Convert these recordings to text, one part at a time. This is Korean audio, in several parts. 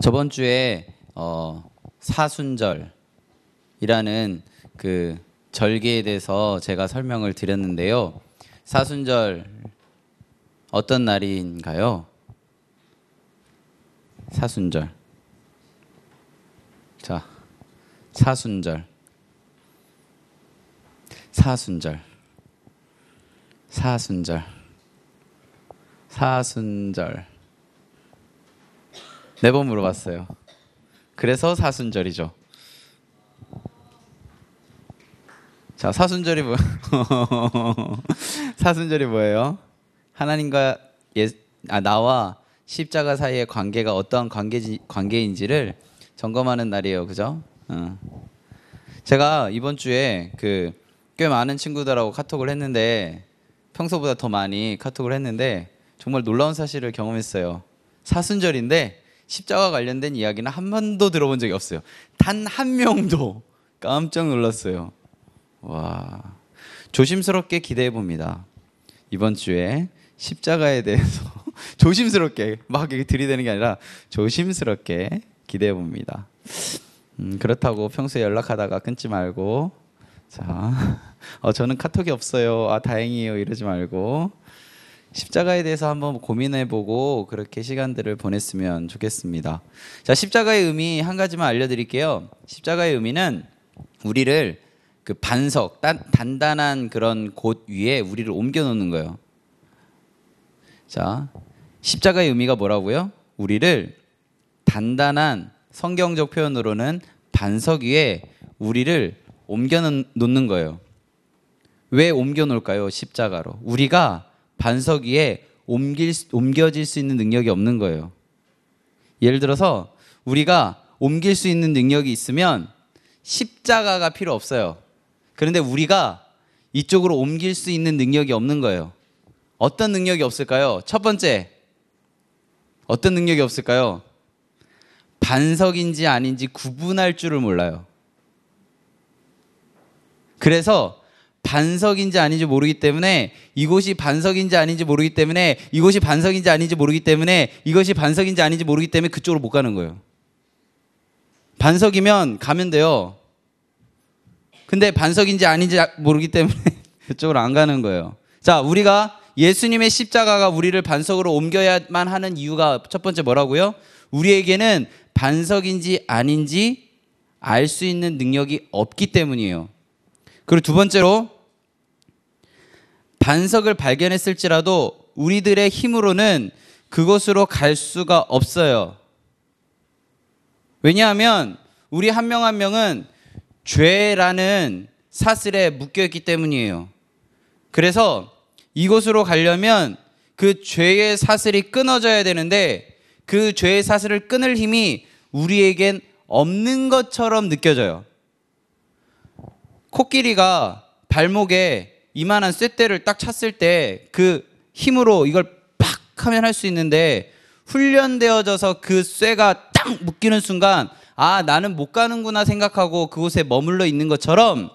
저번 주에 사순절이라는 그 절기에 대해서 제가 설명을 드렸는데요. 사순절 어떤 날인가요? 사순절. 자, 사순절. 사순절. 사순절. 사순절. 4번 물어봤어요. 그래서 사순절이죠. 자, 사순절이 뭐? 사순절이 뭐예요? 하나님과 나와 십자가 사이의 관계가 어떠한 관계인지를 점검하는 날이에요, 그죠? 제가 이번 주에 꽤 많은 친구들하고 카톡을 했는데 평소보다 더 많이 카톡을 했는데 정말 놀라운 사실을 경험했어요. 사순절인데 십자가 관련된 이야기는 한 번도 들어본 적이 없어요. 단 한 명도. 깜짝 놀랐어요. 와, 조심스럽게 기대해 봅니다. 이번 주에 십자가에 대해서 조심스럽게 막 이렇게 들이대는 게 아니라 조심스럽게 기대해 봅니다. 그렇다고 평소에 연락하다가 끊지 말고, 자, 저는 카톡이 없어요. 아, 다행이에요. 이러지 말고 십자가에 대해서 한번 고민해보고 그렇게 시간들을 보냈으면 좋겠습니다. 자, 십자가의 의미 한 가지만 알려드릴게요. 십자가의 의미는 우리를 그 반석, 단단한 그런 곳 위에 우리를 옮겨놓는 거예요. 자, 십자가의 의미가 뭐라고요? 우리를 단단한, 성경적 표현으로는 반석 위에 우리를 옮겨놓는 거예요. 왜 옮겨놓을까요? 십자가로. 우리가 반석 위에 옮겨질 수 있는 능력이 없는 거예요. 예를 들어서 우리가 옮길 수 있는 능력이 있으면 십자가가 필요 없어요. 그런데 우리가 이쪽으로 옮길 수 있는 능력이 없는 거예요. 어떤 능력이 없을까요? 첫 번째, 어떤 능력이 없을까요? 반석인지 아닌지 구분할 줄을 몰라요. 그래서 반석인지 아닌지 모르기 때문에 이곳이 반석인지 아닌지 모르기 때문에 이곳이 반석인지 아닌지 모르기 때문에 이것이 반석인지 아닌지 모르기 때문에 그쪽으로 못 가는 거예요. 반석이면 가면 돼요. 근데 반석인지 아닌지 모르기 때문에 그쪽으로 안 가는 거예요. 자, 우리가 예수님의 십자가가 우리를 반석으로 옮겨야만 하는 이유가 첫 번째 뭐라고요? 우리에게는 반석인지 아닌지 알 수 있는 능력이 없기 때문이에요. 그리고 두 번째로, 반석을 발견했을지라도 우리들의 힘으로는 그곳으로 갈 수가 없어요. 왜냐하면 우리 한 명 한 명은 죄라는 사슬에 묶여있기 때문이에요. 그래서 이곳으로 가려면 그 죄의 사슬이 끊어져야 되는데 그 죄의 사슬을 끊을 힘이 우리에겐 없는 것처럼 느껴져요. 코끼리가 발목에 이만한 쇳대를 딱 찼을 때 그 힘으로 이걸 팍 하면 할 수 있는데 훈련되어져서 그 쇠가 딱 묶이는 순간 아, 나는 못 가는구나 생각하고 그곳에 머물러 있는 것처럼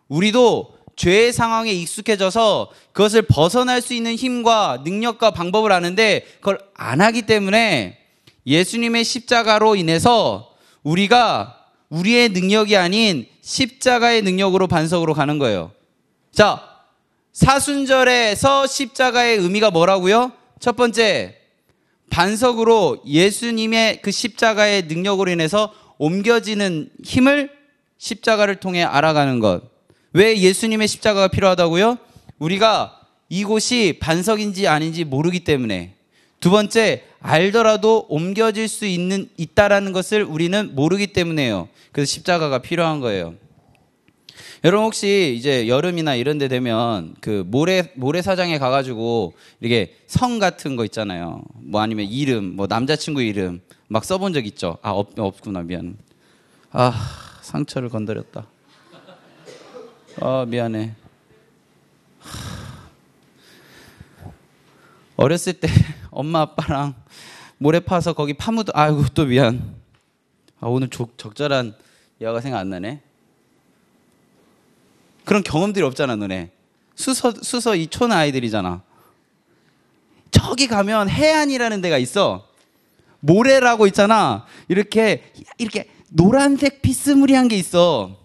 우리도 죄의 상황에 익숙해져서 그것을 벗어날 수 있는 힘과 능력과 방법을 아는데 그걸 안 하기 때문에 예수님의 십자가로 인해서 우리가 우리의 능력이 아닌 십자가의 능력으로 반석으로 가는 거예요. 자, 사순절에서 십자가의 의미가 뭐라고요? 첫 번째, 반석으로 예수님의 그 십자가의 능력으로 인해서 옮겨지는 힘을 십자가를 통해 알아가는 것. 왜 예수님의 십자가가 필요하다고요? 우리가 이곳이 반석인지 아닌지 모르기 때문에. 두 번째, 알더라도 옮겨질 수 있다라는 것을 우리는 모르기 때문에요. 그래서 십자가가 필요한 거예요. 여러분 혹시 이제 여름이나 이런 데 되면 그 모래사장에 가가지고 이렇게 성 같은 거 있잖아요. 뭐 아니면 이름, 뭐 남자친구 이름 막 써본 적 있죠? 아, 없구나. 미안. 아, 상처를 건드렸다. 아, 미안해. 어렸을 때 엄마 아빠랑 모래 파서 거기 파묻어. 아이고, 또 미안. 아, 오늘 적절한 예화가 생각 안 나네. 그런 경험들이 없잖아, 너네. 수서 이 촌 아이들이잖아. 저기 가면 해안이라는 데가 있어. 모래라고 있잖아. 이렇게 노란색 비스무리한 게 있어.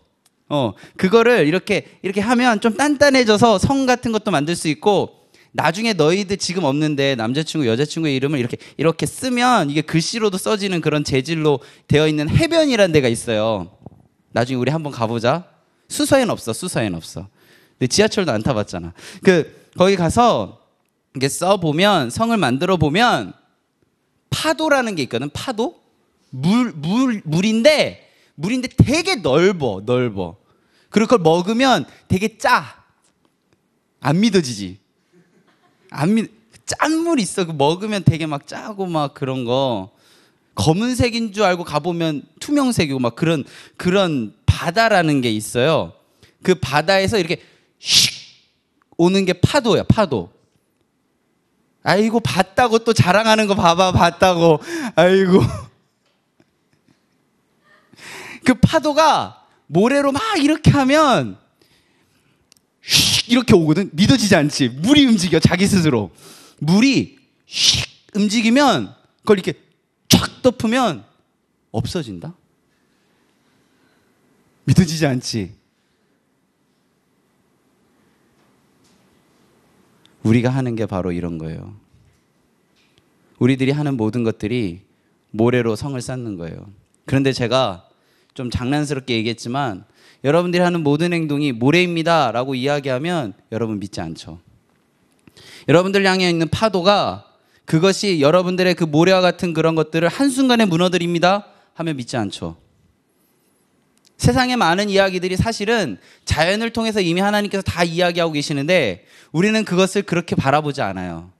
그거를 이렇게 하면 좀 단단해져서 성 같은 것도 만들 수 있고, 나중에 너희들 지금 없는데 남자친구 여자친구의 이름을 이렇게 쓰면 이게 글씨로도 써지는 그런 재질로 되어 있는 해변이라는 데가 있어요. 나중에 우리 한번 가보자. 수서엔 없어. 근데 지하철도 안 타봤잖아. 거기 가서 이게 써보면, 성을 만들어 보면 파도라는 게 있거든. 파도? 물인데 되게 넓어. 그리고 그걸 먹으면 되게 짜. 안 믿어지지? 짠 물 있어. 그 먹으면 되게 막 짜고 막 그런 거. 검은색인 줄 알고 가보면 투명색이고 막 그런 바다라는 게 있어요. 그 바다에서 이렇게 슉 오는 게 파도야, 파도. 아이고, 봤다고 또 자랑하는 거 봐봐, 봤다고. 아이고. 그 파도가 모래로 막 이렇게 하면 슉 이렇게 오거든. 믿어지지 않지? 물이 움직여, 자기 스스로. 물이 슉 움직이면 그걸 이렇게 쫙 덮으면 없어진다? 믿어지지 않지? 우리가 하는 게 바로 이런 거예요. 우리들이 하는 모든 것들이 모래로 성을 쌓는 거예요. 그런데 제가 좀 장난스럽게 얘기했지만, 여러분들이 하는 모든 행동이 모래입니다 라고 이야기하면 여러분 믿지 않죠. 여러분들 향해 있는 파도가 그것이 여러분들의 그 모래와 같은 그런 것들을 한순간에 무너뜨립니다 하면 믿지 않죠. 세상의 많은 이야기들이 사실은 자연을 통해서 이미 하나님께서 다 이야기하고 계시는데 우리는 그것을 그렇게 바라보지 않아요.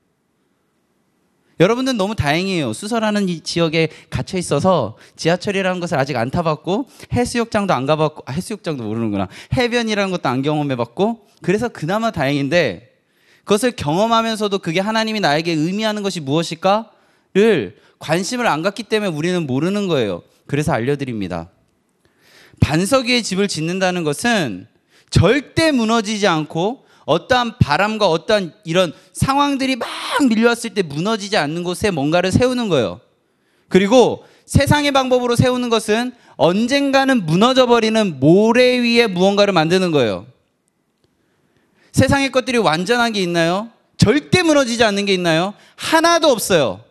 여러분들은 너무 다행이에요. 수서라는 이 지역에 갇혀 있어서 지하철이라는 것을 아직 안 타봤고, 해수욕장도 안 가봤고, 해수욕장도 모르는구나. 해변이라는 것도 안 경험해봤고, 그래서 그나마 다행인데, 그것을 경험하면서도 그게 하나님이 나에게 의미하는 것이 무엇일까를 관심을 안 갖기 때문에 우리는 모르는 거예요. 그래서 알려드립니다. 반석 위에 집을 짓는다는 것은 절대 무너지지 않고, 어떠한 바람과 어떠한 이런 상황들이 막 밀려왔을 때 무너지지 않는 곳에 뭔가를 세우는 거예요. 그리고 세상의 방법으로 세우는 것은 언젠가는 무너져버리는 모래 위에 무언가를 만드는 거예요. 세상의 것들이 완전한 게 있나요? 절대 무너지지 않는 게 있나요? 하나도 없어요.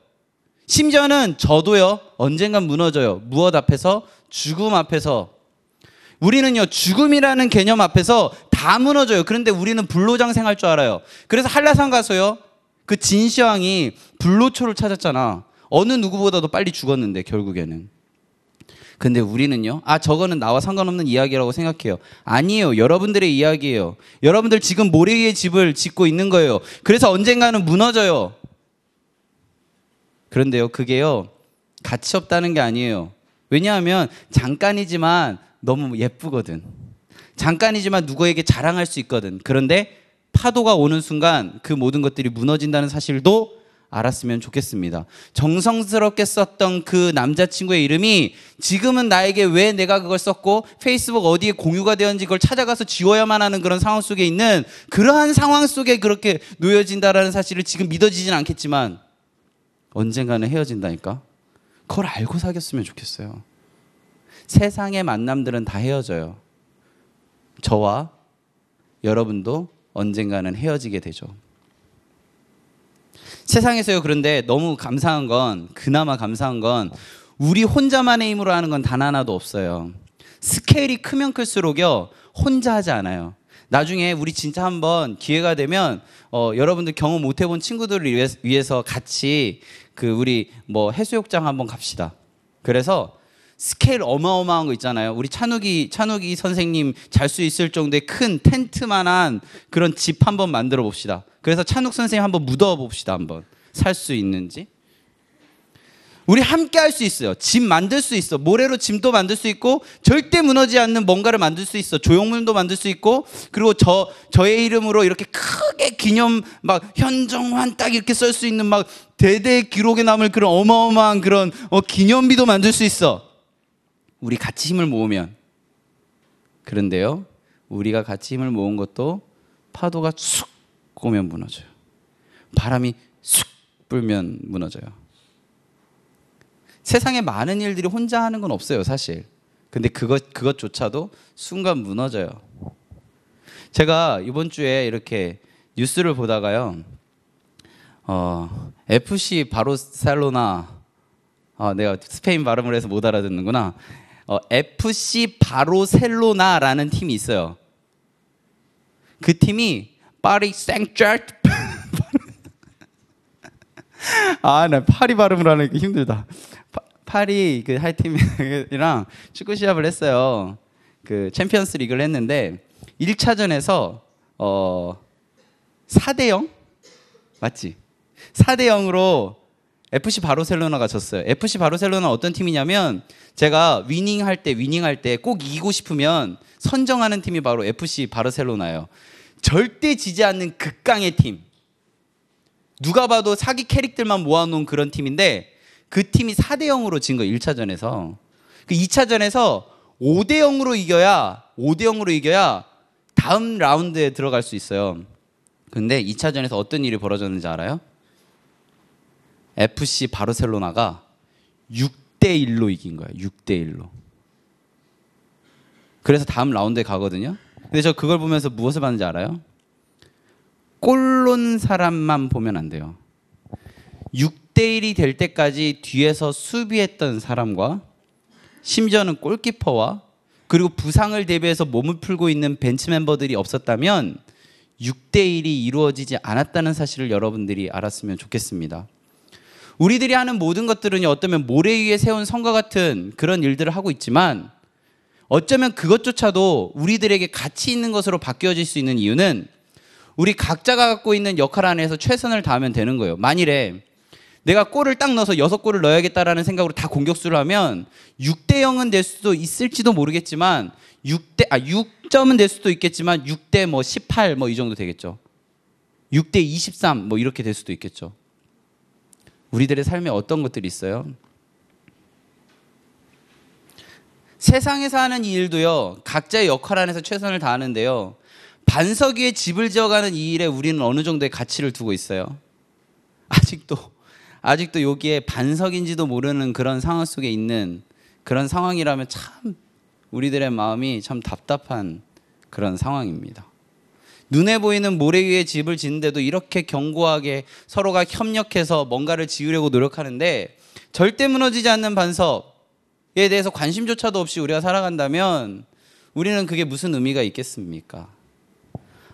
심지어는 저도요, 언젠간 무너져요. 무엇 앞에서? 죽음 앞에서. 우리는요, 죽음이라는 개념 앞에서 다 무너져요. 그런데 우리는 불로장생할 줄 알아요. 그래서 한라산 가서요, 그 진시황이 불로초를 찾았잖아. 어느 누구보다도 빨리 죽었는데 결국에는. 근데 우리는요, 저거는 나와 상관없는 이야기라고 생각해요. 아니에요. 여러분들의 이야기예요. 여러분들 지금 모래 위에 집을 짓고 있는 거예요. 그래서 언젠가는 무너져요. 그런데요, 그게요, 가치 없다는 게 아니에요. 왜냐하면 잠깐이지만 너무 예쁘거든. 잠깐이지만 누구에게 자랑할 수 있거든. 그런데 파도가 오는 순간 그 모든 것들이 무너진다는 사실도 알았으면 좋겠습니다. 정성스럽게 썼던 그 남자친구의 이름이 지금은 나에게 왜 내가 그걸 썼고 페이스북 어디에 공유가 되었는지 그걸 찾아가서 지워야만 하는 그런 상황 속에 있는, 그러한 상황 속에 그렇게 놓여진다라는 사실을 지금 믿어지진 않겠지만 언젠가는 헤어진다니까. 그걸 알고 사귀었으면 좋겠어요. 세상의 만남들은 다 헤어져요. 저와 여러분도 언젠가는 헤어지게 되죠. 세상에서요, 그런데 너무 감사한 건, 그나마 감사한 건 우리 혼자만의 힘으로 하는 건 단 하나도 없어요. 스케일이 크면 클수록요, 혼자 하지 않아요. 나중에 우리 진짜 한번 기회가 되면 여러분들 경험 못 해본 친구들을 위해서 같이 우리 해수욕장 한번 갑시다. 그래서 스케일 어마어마한 거 있잖아요. 우리 찬욱이 선생님 잘 수 있을 정도의 큰 텐트만한 그런 집 한번 만들어 봅시다. 그래서 찬욱 선생님 한번 묻어 봅시다. 한번 살 수 있는지. 우리 함께 할 수 있어요. 집 만들 수 있어. 모래로 짐도 만들 수 있고, 절대 무너지지 않는 뭔가를 만들 수 있어. 조형물도 만들 수 있고, 그리고 저의 이름으로 이렇게 크게 기념 현정환 딱 이렇게 쓸 수 있는 대대 기록에 남을 그런 어마어마한 그런 기념비도 만들 수 있어. 우리 같이 힘을 모으면. 그런데요, 우리가 같이 힘을 모은 것도 파도가 쑥 오면 무너져요. 바람이 쑥 불면 무너져요. 세상에 많은 일들이 혼자 하는 건 없어요, 사실. 근데 그것조차도 순간 무너져요. 제가 이번 주에 이렇게 뉴스를 보다가요, FC 바르셀로나, 내가 스페인 발음을 해서 못 알아듣는구나. FC 바르셀로나라는 팀이 있어요. 그 팀이 파리 생제르맹 나 파리 발음을 하니까 힘들다. 파리 그 할 팀이랑 축구 시합을 했어요. 그 챔피언스 리그를 했는데 1차전에서 4대0 맞지? 4대0으로 FC 바르셀로나가 졌어요. FC 바르셀로나 어떤 팀이냐면 제가 위닝할 때 꼭 이기고 싶으면 선정하는 팀이 바로 FC 바르셀로나예요. 절대 지지 않는 극강의 팀. 누가 봐도 사기 캐릭들만 모아놓은 그런 팀인데 그 팀이 4대0으로 진 거예요. 1차전에서. 그 2차전에서 5대0으로 이겨야 다음 라운드에 들어갈 수 있어요. 근데 2차전에서 어떤 일이 벌어졌는지 알아요? FC 바르셀로나가 6대1로 이긴 거예요. 6대1로. 그래서 다음 라운드에 가거든요. 근데 저 그걸 보면서 무엇을 봤는지 알아요? 골 넣은 사람만 보면 안 돼요. 6대1이 될 때까지 뒤에서 수비했던 사람과 심지어는 골키퍼와 그리고 부상을 대비해서 몸을 풀고 있는 벤치 멤버들이 없었다면 6대1이 이루어지지 않았다는 사실을 여러분들이 알았으면 좋겠습니다. 우리들이 하는 모든 것들은 어쩌면 모래 위에 세운 성과 같은 그런 일들을 하고 있지만 어쩌면 그것조차도 우리들에게 가치 있는 것으로 바뀌어질 수 있는 이유는 우리 각자가 갖고 있는 역할 안에서 최선을 다하면 되는 거예요. 만일에 내가 골을 딱 넣어서 6골을 넣어야겠다라는 생각으로 다 공격수를 하면 6대0은 될 수도 있을지도 모르겠지만 6점은 될 수도 있겠지만 6대 18 이 정도 되겠죠. 6대 23 이렇게 될 수도 있겠죠. 우리들의 삶에 어떤 것들이 있어요? 세상에서 하는 이 일도요, 각자의 역할 안에서 최선을 다하는데요, 반석 위에 집을 지어가는 이 일에 우리는 어느 정도의 가치를 두고 있어요. 아직도 여기에 반석인지도 모르는 그런 상황 속에 있는 그런 상황이라면 참 우리들의 마음이 참 답답한 그런 상황입니다. 눈에 보이는 모래 위에 집을 짓는데도 이렇게 견고하게 서로가 협력해서 뭔가를 지으려고 노력하는데 절대 무너지지 않는 반석에 대해서 관심조차도 없이 우리가 살아간다면 우리는 그게 무슨 의미가 있겠습니까?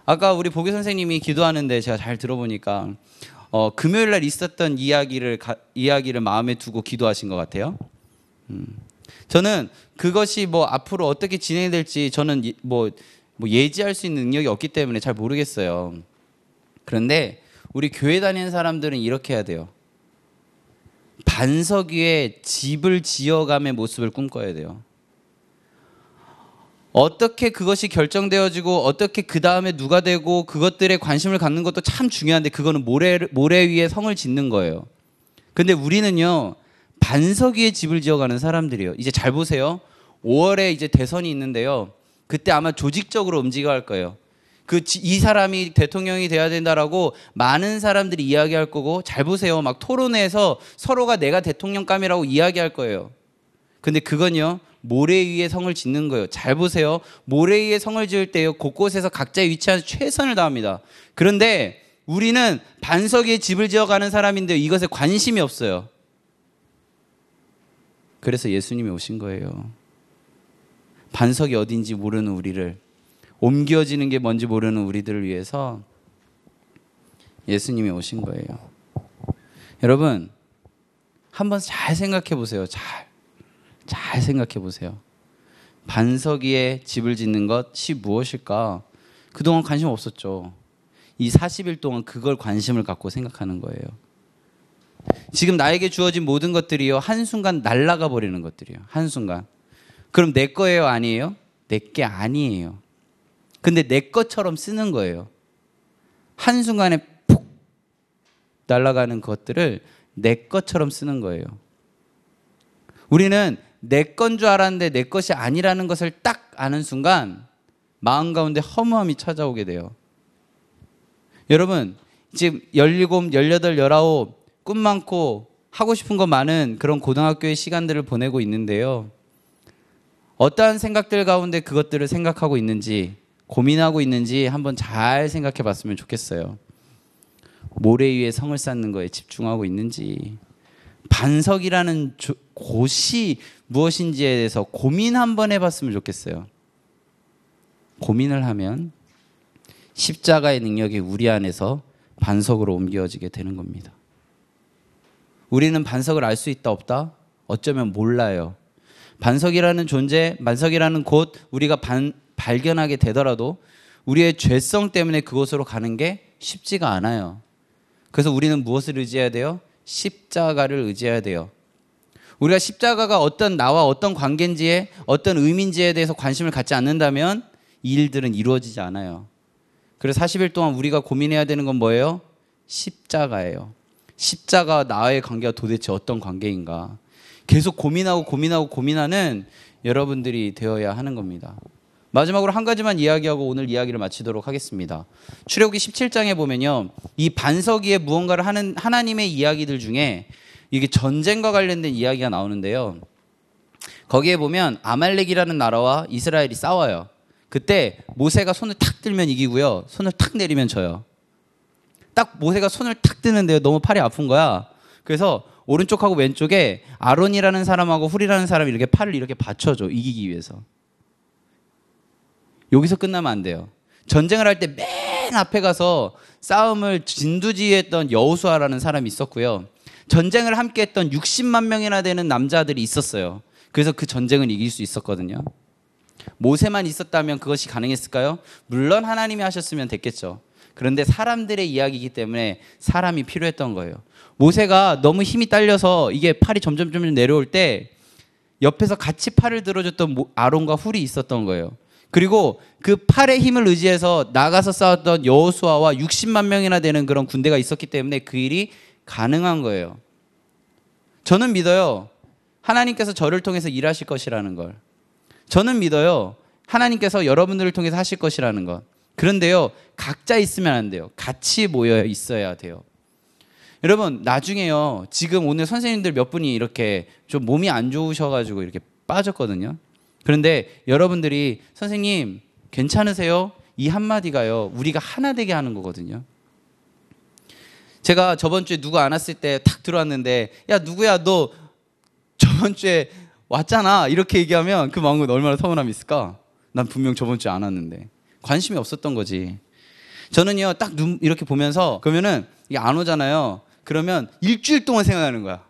아까 우리 보기 선생님이 기도하는데 제가 잘 들어보니까 금요일 날 있었던 이야기를 마음에 두고 기도하신 것 같아요. 저는 그것이 앞으로 어떻게 진행될지 저는 예지할 수 있는 능력이 없기 때문에 잘 모르겠어요. 그런데 우리 교회 다니는 사람들은 이렇게 해야 돼요. 반석 위에 집을 지어감의 모습을 꿈꿔야 돼요. 어떻게 그것이 결정되어지고 어떻게 그 다음에 누가 되고 그것들에 관심을 갖는 것도 참 중요한데 그거는 모래 위에 성을 짓는 거예요. 근데 우리는요, 반석 위에 집을 지어가는 사람들이에요. 이제 잘 보세요. 5월에 이제 대선이 있는데요. 그때 아마 조직적으로 움직여야 할 거예요. 이 사람이 대통령이 돼야 된다라고 많은 사람들이 이야기할 거고, 잘 보세요. 막 토론회에서 서로가 내가 대통령감이라고 이야기할 거예요. 근데 그건요, 모래 위에 성을 짓는 거예요. 잘 보세요. 모래 위에 성을 지을 때요, 곳곳에서 각자의 위치에 최선을 다합니다. 그런데 우리는 반석 위에 집을 지어가는 사람인데 이것에 관심이 없어요. 그래서 예수님이 오신 거예요. 반석이 어딘지 모르는 우리를, 옮겨지는 게 뭔지 모르는 우리들을 위해서 예수님이 오신 거예요. 여러분, 한번 잘 생각해 보세요. 잘 생각해 보세요. 반석 위에 집을 짓는 것이 무엇일까? 그동안 관심 없었죠. 이 40일 동안 그걸 관심을 갖고 생각하는 거예요. 지금 나에게 주어진 모든 것들이요, 한순간 날아가 버리는 것들이에요. 한순간. 그럼 내 거예요? 아니에요? 내 게 아니에요. 근데 내 것처럼 쓰는 거예요. 한순간에 푹 날아가는 것들을 내 것처럼 쓰는 거예요. 우리는 내 건 줄 알았는데 내 것이 아니라는 것을 딱 아는 순간 마음 가운데 허무함이 찾아오게 돼요. 여러분, 지금 17, 18, 19 꿈 많고 하고 싶은 거 많은 그런 고등학교의 시간들을 보내고 있는데요. 어떠한 생각들 가운데 그것들을 생각하고 있는지, 고민하고 있는지 한번 잘 생각해 봤으면 좋겠어요. 모래 위에 성을 쌓는 거에 집중하고 있는지, 반석이라는 곳이 무엇인지에 대해서 고민 한번 해봤으면 좋겠어요. 고민을 하면 십자가의 능력이 우리 안에서 반석으로 옮겨지게 되는 겁니다. 우리는 반석을 알 수 있다 없다? 어쩌면 몰라요. 반석이라는 존재, 반석이라는 곳 우리가 발견하게 되더라도 우리의 죄성 때문에 그곳으로 가는 게 쉽지가 않아요. 그래서 우리는 무엇을 의지해야 돼요? 십자가를 의지해야 돼요. 우리가 십자가가 어떤 나와 어떤 관계인지에 어떤 의미인지에 대해서 관심을 갖지 않는다면 이 일들은 이루어지지 않아요. 그래서 40일 동안 우리가 고민해야 되는 건 뭐예요? 십자가예요. 십자가와 나의 관계가 도대체 어떤 관계인가? 계속 고민하는 여러분들이 되어야 하는 겁니다. 마지막으로 한 가지만 이야기하고 오늘 이야기를 마치도록 하겠습니다. 출애굽기 17장에 보면요, 이 반석 위에 무언가를 하는 하나님의 이야기들 중에 이게 전쟁과 관련된 이야기가 나오는데요. 거기에 보면 아말렉이라는 나라와 이스라엘이 싸워요. 그때 모세가 손을 탁 들면 이기고요, 손을 탁 내리면 져요. 딱 모세가 손을 탁 드는데요, 너무 팔이 아픈 거야. 그래서 오른쪽하고 왼쪽에 아론이라는 사람하고 훌이라는 사람이 이렇게 팔을 이렇게 받쳐줘, 이기기 위해서. 여기서 끝나면 안 돼요. 전쟁을 할 때 맨 앞에 가서 싸움을 진두지휘했던 여호수아라는 사람이 있었고요. 전쟁을 함께 했던 60만 명이나 되는 남자들이 있었어요. 그래서 그 전쟁은 이길 수 있었거든요. 모세만 있었다면 그것이 가능했을까요? 물론 하나님이 하셨으면 됐겠죠. 그런데 사람들의 이야기이기 때문에 사람이 필요했던 거예요. 모세가 너무 힘이 딸려서 이게 팔이 점점 내려올 때 옆에서 같이 팔을 들어줬던 아론과 훌이 있었던 거예요. 그리고 그 팔의 힘을 의지해서 나가서 싸웠던 여호수아와 60만 명이나 되는 그런 군대가 있었기 때문에 그 일이 가능한 거예요. 저는 믿어요. 하나님께서 저를 통해서 일하실 것이라는 걸. 저는 믿어요. 하나님께서 여러분들을 통해서 하실 것이라는 것. 그런데요, 각자 있으면 안 돼요. 같이 모여 있어야 돼요. 여러분, 나중에요, 지금 오늘 선생님들 몇 분이 이렇게 좀 몸이 안 좋으셔가지고 이렇게 빠졌거든요. 그런데 여러분들이 선생님 괜찮으세요? 이 한마디가요, 우리가 하나 되게 하는 거거든요. 제가 저번 주에 누구 안 왔을 때 탁 들어왔는데, 야 누구야, 너 저번 주에 왔잖아, 이렇게 얘기하면 그 마음은 얼마나 서운함이 있을까? 난 분명 저번 주에 안 왔는데. 관심이 없었던 거지. 저는요, 딱 눈 이렇게 보면서, 그러면은 이게 안 오잖아요. 그러면 일주일 동안 생각하는 거야.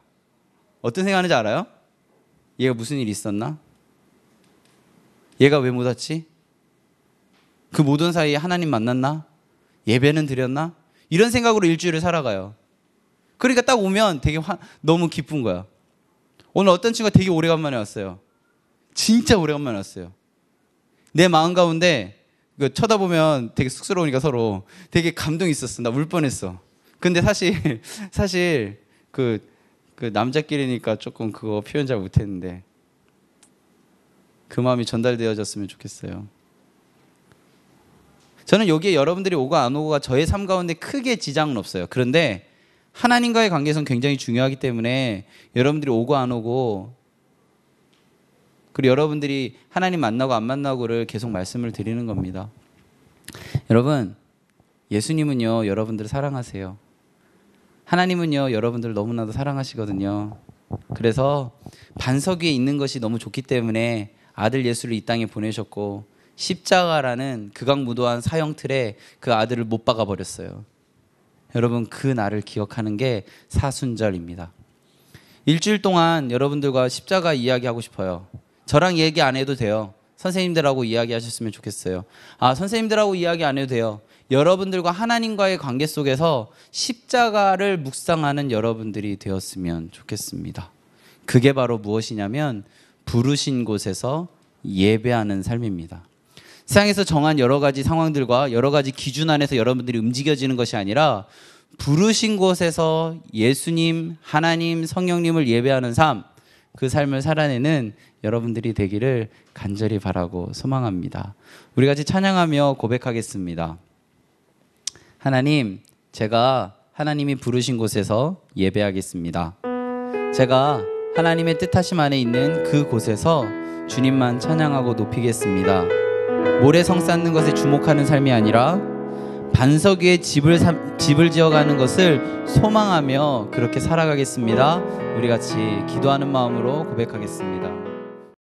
어떤 생각하는지 알아요? 얘가 무슨 일이 있었나? 얘가 왜 못 왔지? 그 모든 사이에 하나님 만났나? 예배는 드렸나? 이런 생각으로 일주일을 살아가요. 그러니까 딱 오면 되게 너무 기쁜 거야. 오늘 어떤 친구가 되게 오래간만에 왔어요. 진짜 오래간만에 왔어요. 내 마음 가운데 쳐다보면 되게 쑥스러우니까 서로 되게 감동이 있었어. 나 울 뻔했어. 근데 사실 그 남자끼리니까 조금 그거 표현 잘 못했는데 그 마음이 전달되어졌으면 좋겠어요. 저는 여기에 여러분들이 오고 안 오고가 저의 삶 가운데 크게 지장은 없어요. 그런데 하나님과의 관계에서는 굉장히 중요하기 때문에 여러분들이 오고 안 오고, 그리고 여러분들이 하나님 만나고 안 만나고를 계속 말씀을 드리는 겁니다. 여러분, 예수님은요, 여러분들을 사랑하세요. 하나님은요, 여러분들을 너무나도 사랑하시거든요. 그래서 반석 위에 있는 것이 너무 좋기 때문에 아들 예수를 이 땅에 보내셨고, 십자가라는 극악무도한 사형틀에 그 아들을 못 박아 버렸어요. 여러분, 그 날을 기억하는 게 사순절입니다. 일주일 동안 여러분들과 십자가 이야기하고 싶어요. 저랑 얘기 안 해도 돼요. 선생님들하고 이야기하셨으면 좋겠어요. 선생님들하고 이야기 안 해도 돼요. 여러분들과 하나님과의 관계 속에서 십자가를 묵상하는 여러분들이 되었으면 좋겠습니다. 그게 바로 무엇이냐면 부르신 곳에서 예배하는 삶입니다. 세상에서 정한 여러 가지 상황들과 여러 가지 기준 안에서 여러분들이 움직여지는 것이 아니라 부르신 곳에서 예수님, 하나님, 성령님을 예배하는 삶, 그 삶을 살아내는 여러분들이 되기를 간절히 바라고 소망합니다. 우리 같이 찬양하며 고백하겠습니다. 하나님, 제가 하나님이 부르신 곳에서 예배하겠습니다. 제가 하나님의 뜻하심 안에 있는 그곳에서 주님만 찬양하고 높이겠습니다. 모래성 쌓는 것에 주목하는 삶이 아니라 반석 위에 집을 지어가는 것을 소망하며 그렇게 살아가겠습니다. 우리 같이 기도하는 마음으로 고백하겠습니다.